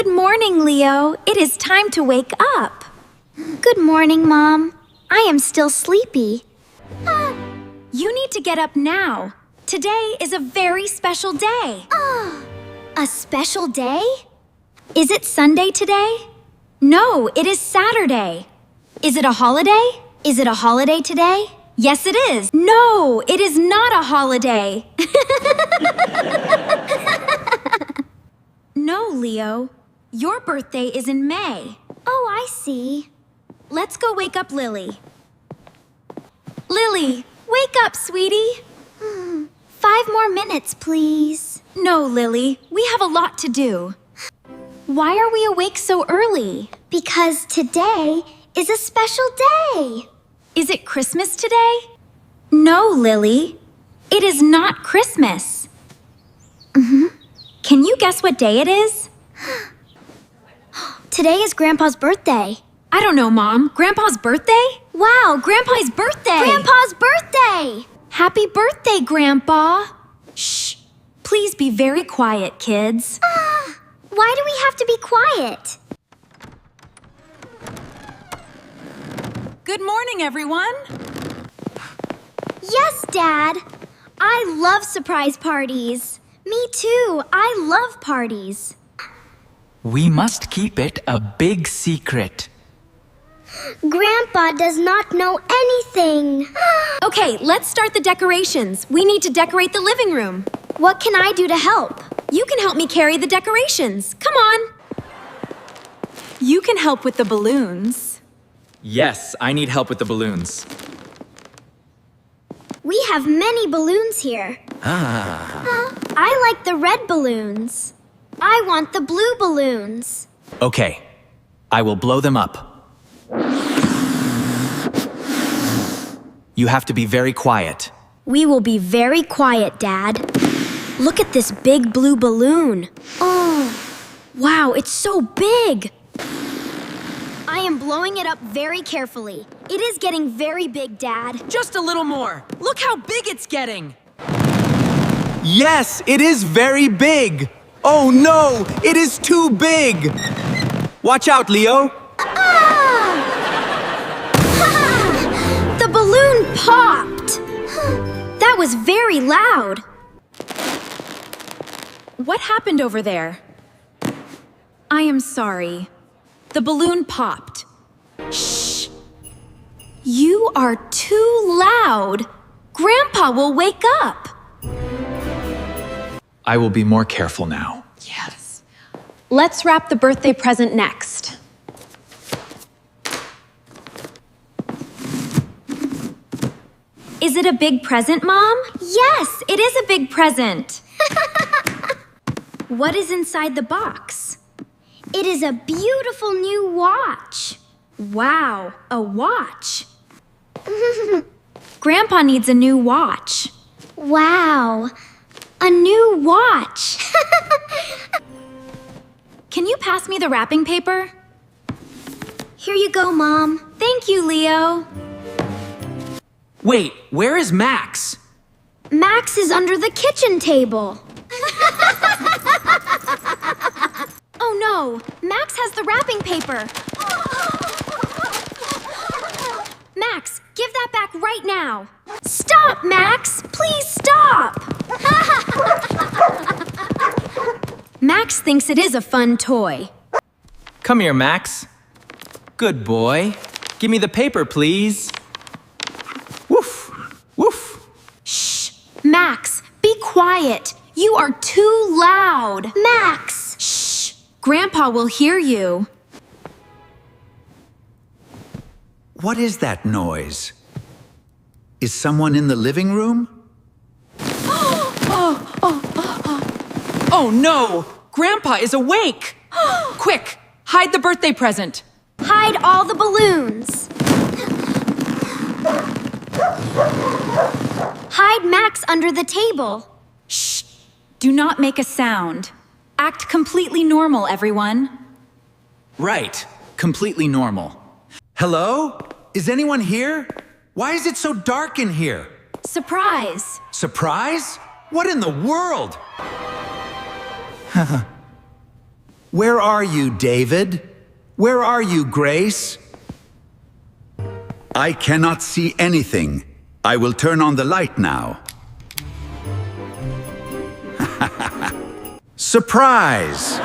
Good morning, Leo. It is time to wake up. Good morning, Mom. I am still sleepy. You need to get up now. Today is a very special day. A special day? Is it Sunday today? No, it is Saturday. Is it a holiday? Is it a holiday today? Yes, it is. No, it is not a holiday. No, Leo. Your birthday is in May. Oh, I see. Let's go wake up Lily. Lily, wake up, sweetie. 5 more minutes, please. No, Lily, we have a lot to do. Why are we awake so early? Because today is a special day. Is it Christmas today? No, Lily. It is not Christmas. Can you guess what day it is? Today is Grandpa's birthday. I don't know, Mom. Grandpa's birthday? Wow, Grandpa's birthday! Grandpa's birthday! Happy birthday, Grandpa! Shh. Please be very quiet, kids. Why do we have to be quiet? Good morning, everyone. Yes, Dad. I love surprise parties. Me too. I love parties. We must keep it a big secret. Grandpa does not know anything. Okay, let's start the decorations. We need to decorate the living room. What can I do to help? You can help me carry the decorations. Come on. You can help with the balloons. Yes, I need help with the balloons. We have many balloons here. I like the red balloons. I want the blue balloons. Okay, I will blow them up. You have to be very quiet. We will be very quiet, Dad. Look at this big blue balloon. Oh, wow, it's so big. I am blowing it up very carefully. It is getting very big, Dad. Just a little more. Look how big it's getting. Yes, it is very big. Oh no, it is too big. Watch out, Leo. The balloon popped. That was very loud. What happened over there? I am sorry. The balloon popped. Shh. You are too loud. Grandpa will wake up. I will be more careful now. Yes. Let's wrap the birthday present next. Is it a big present, Mom? Yes, it is a big present. What is inside the box? It is a beautiful new watch. Wow, a watch. Grandpa needs a new watch. Wow, a new watch. Can you pass me the wrapping paper? Here you go, Mom. Thank you, Leo. Wait, where is Max? Max is under the kitchen table. Oh no, Max has the wrapping paper. Max, give that back right now. Stop, Max! Please stop! Max thinks it is a fun toy. Come here, Max. Good boy. Give me the paper, please. Woof, woof. Shh! Max, be quiet. You are too loud. Max! Shh! Grandpa will hear you. What is that noise? Is someone in the living room? Oh no! Grandpa is awake! Quick! Hide the birthday present! Hide all the balloons. Hide Max under the table. Shh! Do not make a sound. Act completely normal, everyone. Right, completely normal. Hello? Is anyone here? Why is it so dark in here? Surprise! Surprise? What in the world? Where are you, David? Where are you, Grace? I cannot see anything. I will turn on the light now. Surprise!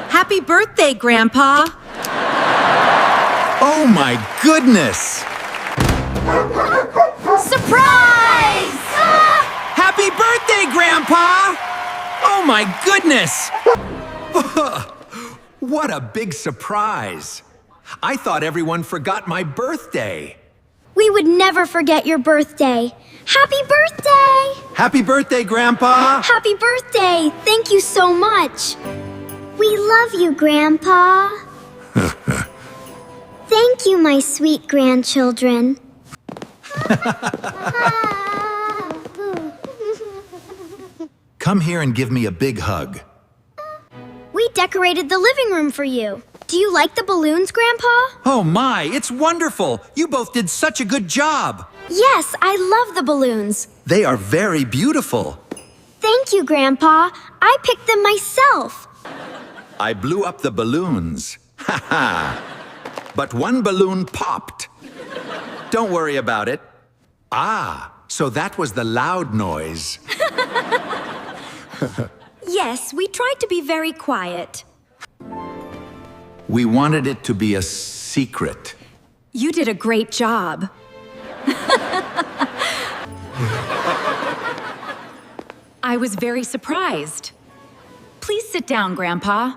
Happy birthday, Grandpa! Oh my goodness! Surprise! Happy birthday, Grandpa! Oh my goodness! What a big surprise! I thought everyone forgot my birthday. We would never forget your birthday. Happy birthday! Happy birthday, Grandpa! Happy birthday! Thank you so much. We love you, Grandpa. Thank you, my sweet grandchildren. Come here and give me a big hug. We decorated the living room for you. Do you like the balloons, Grandpa? Oh my, it's wonderful! You both did such a good job! Yes, I love the balloons. They are very beautiful. Thank you, Grandpa. I picked them myself. I blew up the balloons. Ha ha! But one balloon popped. Don't worry about it. Ah, so that was the loud noise. Yes, we tried to be very quiet. We wanted it to be a secret. You did a great job. I was very surprised. Please sit down, Grandpa.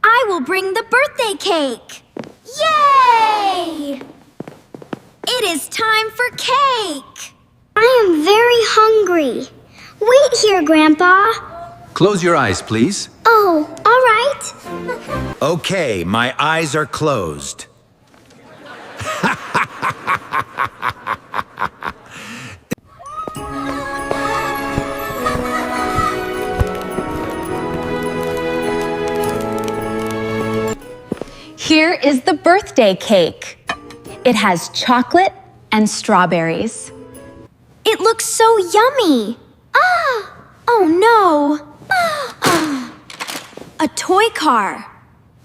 I will bring the birthday cake. Yay! It is time for cake. I am very hungry. Wait here, Grandpa. Close your eyes, please. Oh, all right. Okay, my eyes are closed. Here is the birthday cake. It has chocolate and strawberries. It looks so yummy. Ah! Oh no. Ah. A toy car.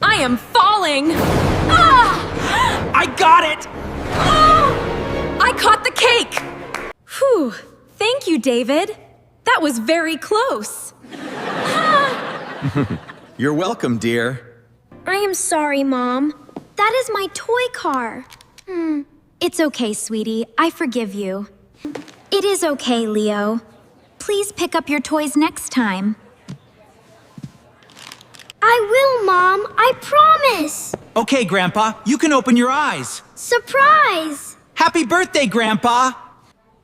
I am falling! Ah! I got it! I caught the cake! Whew, thank you, David. That was very close. You're welcome, dear. I am sorry, Mom. That is my toy car. It's okay, sweetie. I forgive you. It is okay, Leo. Please pick up your toys next time. I will, Mom. I promise. Okay, Grandpa, you can open your eyes. Surprise! Happy birthday, Grandpa!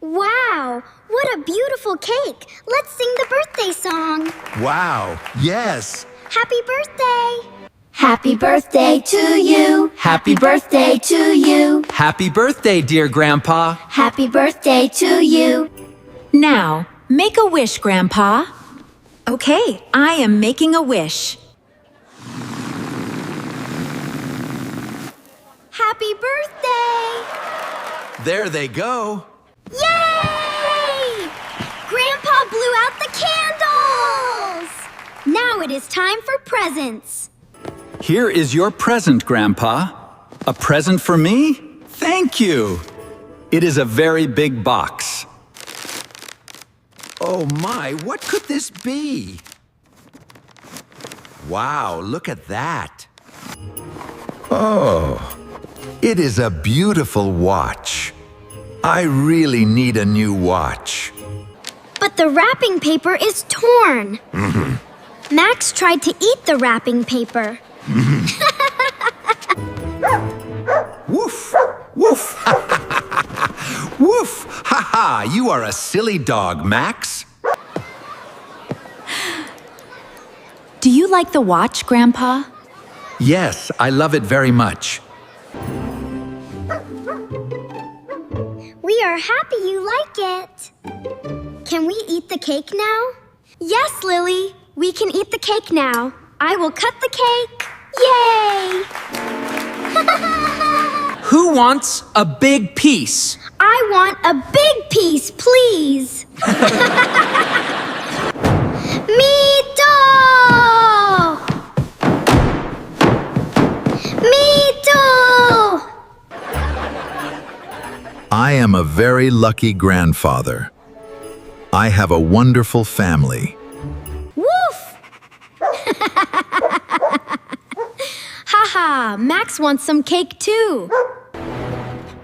Wow, what a beautiful cake. Let's sing the birthday song. Wow, yes. Happy birthday. Happy birthday to you. Happy birthday to you. Happy birthday, dear Grandpa. Happy birthday to you. Now, make a wish, Grandpa. Okay, I am making a wish. Happy birthday. There they go. Yay! Grandpa blew out the candles. Now it is time for presents. Here is your present, Grandpa. A present for me? Thank you. It is a very big box. Oh my, what could this be? Wow, look at that. Oh, it is a beautiful watch. I really need a new watch. But the wrapping paper is torn. Max tried to eat the wrapping paper. Woof, woof. Woof, ha ha, you are a silly dog, Max. Do you like the watch, Grandpa? Yes, I love it very much. We are happy you like it. Can we eat the cake now? Yes, Lily. We can eat the cake now. I will cut the cake. Yay! Who wants a big piece? I want a big piece, please. Me too! am a very lucky grandfather. I have a wonderful family. Woof! Haha, Max wants some cake too.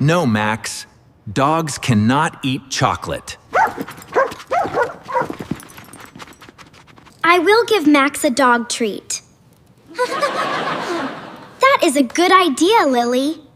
No, Max. Dogs cannot eat chocolate. I will give Max a dog treat. That is a good idea, Lily.